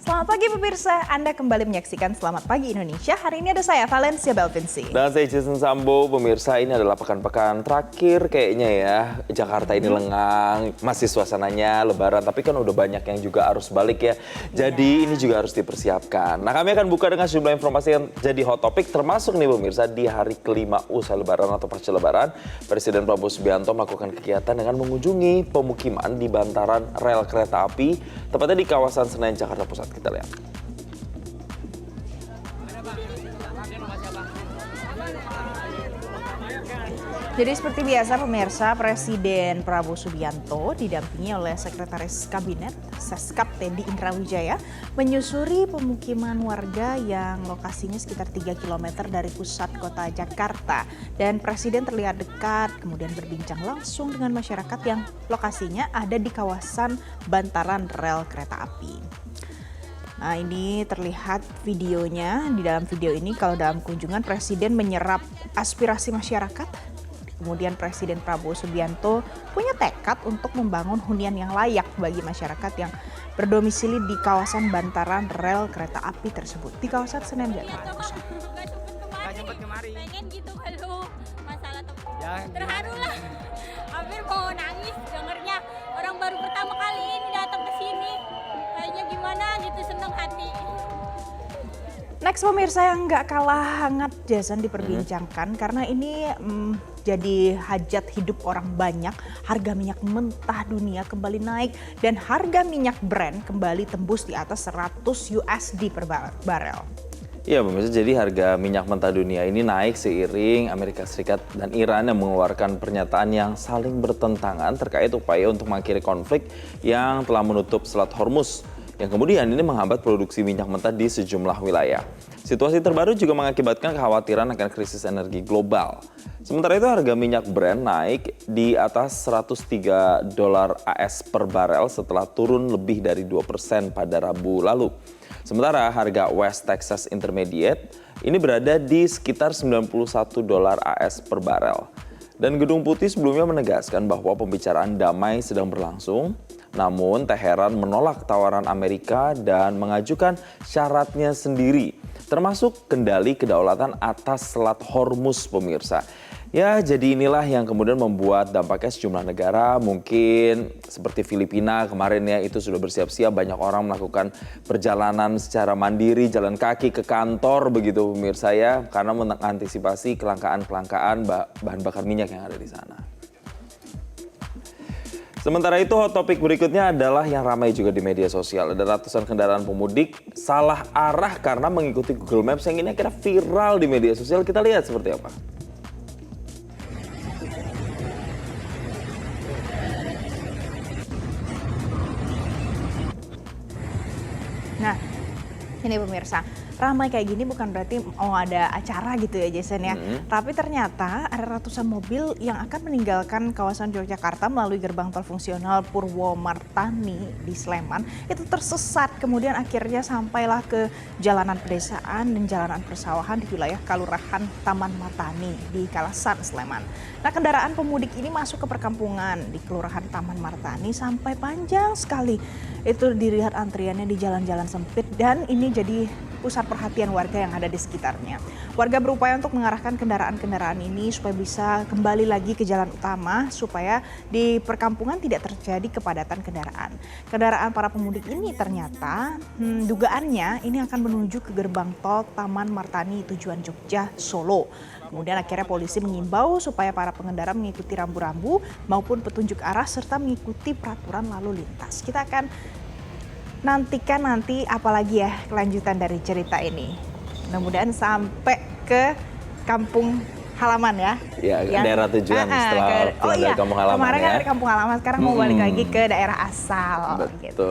Selamat pagi pemirsa, Anda kembali menyaksikan Selamat Pagi Indonesia. Hari ini ada saya, Valencia Belvinci. Dan saya Jason Sambo. Pemirsa, ini adalah pekan-pekan terakhir kayaknya ya. Jakarta ini lengang, masih suasananya lebaran, tapi kan udah banyak yang juga arus balik ya. Jadi ini juga harus dipersiapkan. Nah, kami akan buka dengan sejumlah informasi yang jadi hot topic, termasuk nih pemirsa, di hari kelima usai lebaran atau pasca lebaran, Presiden Prabowo Subianto melakukan kegiatan dengan mengunjungi pemukiman di bantaran rel kereta api, tepatnya di kawasan Senen, Jakarta Pusat. Kita lihat. Jadi seperti biasa pemirsa, Presiden Prabowo Subianto didampingi oleh Sekretaris Kabinet Seskap Teddy Indrawijaya menyusuri pemukiman warga yang lokasinya sekitar 3 km dari pusat kota Jakarta. Dan Presiden terlihat dekat kemudian berbincang langsung dengan masyarakat yang lokasinya ada di kawasan bantaran rel kereta api. Nah, ini terlihat videonya. Di dalam video ini kalau dalam kunjungan Presiden menyerap aspirasi masyarakat. Kemudian Presiden Prabowo Subianto punya tekad untuk membangun hunian yang layak bagi masyarakat yang berdomisili di kawasan bantaran rel kereta api tersebut di kawasan Senen, Jakarta Pusat. Pengen gitu kalau masalah terharu lah. Hampir mau nangis dengernya, orang baru pertama kali ini datang ke sini. Kayaknya gimana gitu, seneng hati. Next pemirsa yang nggak kalah hangat Jason diperbincangkan karena ini jadi hajat hidup orang banyak. Harga minyak mentah dunia kembali naik dan harga minyak Brent kembali tembus di atas 100 USD per barel. Iya pemirsa, jadi harga minyak mentah dunia ini naik seiring Amerika Serikat dan Iran yang mengeluarkan pernyataan yang saling bertentangan terkait upaya untuk mengakhiri konflik yang telah menutup Selat Hormuz, yang kemudian ini menghambat produksi minyak mentah di sejumlah wilayah. Situasi terbaru juga mengakibatkan kekhawatiran akan krisis energi global. Sementara itu harga minyak Brent naik di atas $103 AS per barel setelah turun lebih dari 2% pada Rabu lalu. Sementara harga West Texas Intermediate ini berada di sekitar $91 AS per barel. Dan Gedung Putih sebelumnya menegaskan bahwa pembicaraan damai sedang berlangsung. Namun Teheran menolak tawaran Amerika dan mengajukan syaratnya sendiri, termasuk kendali kedaulatan atas Selat Hormuz pemirsa. Ya, jadi inilah yang kemudian membuat dampaknya sejumlah negara, mungkin seperti Filipina kemarin ya, itu sudah bersiap-siap, banyak orang melakukan perjalanan secara mandiri, jalan kaki ke kantor begitu pemirsa ya, karena mengantisipasi kelangkaan bahan bakar minyak yang ada di sana. Sementara itu, hot topik berikutnya adalah yang ramai juga di media sosial. Ada ratusan kendaraan pemudik salah arah karena mengikuti Google Maps yang ini akhirnya viral di media sosial. Kita lihat seperti apa. Nah, ini pemirsa, ramai kayak gini bukan berarti ada acara gitu ya Jason ya. Tapi ternyata ada ratusan mobil yang akan meninggalkan kawasan Yogyakarta melalui gerbang tol fungsional Purwomartani di Sleman. Itu tersesat, kemudian akhirnya sampailah ke jalanan pedesaan dan jalanan persawahan di wilayah Kelurahan Taman Martani di Kalasan, Sleman. Nah, kendaraan pemudik ini masuk ke perkampungan di Kelurahan Taman Martani sampai panjang sekali. Itu dilihat antriannya di jalan-jalan sempit dan ini jadi pusat perhatian warga yang ada di sekitarnya. Warga berupaya untuk mengarahkan kendaraan-kendaraan ini supaya bisa kembali lagi ke jalan utama supaya di perkampungan tidak terjadi kepadatan kendaraan. Kendaraan para pemudik ini ternyata dugaannya ini akan menuju ke gerbang tol Taman Martani tujuan Jogja Solo. Kemudian akhirnya polisi mengimbau supaya para pengendara mengikuti rambu-rambu maupun petunjuk arah serta mengikuti peraturan lalu lintas. Kita akan nantikan apalagi ya kelanjutan dari cerita ini. Mudah-mudahan sampai ke kampung halaman ya. Ya, ke daerah tujuan setelah pulang dari kampung halaman kemarin ya. kan dari kampung halaman, sekarang mau balik lagi ke daerah asal. Betul. Gitu.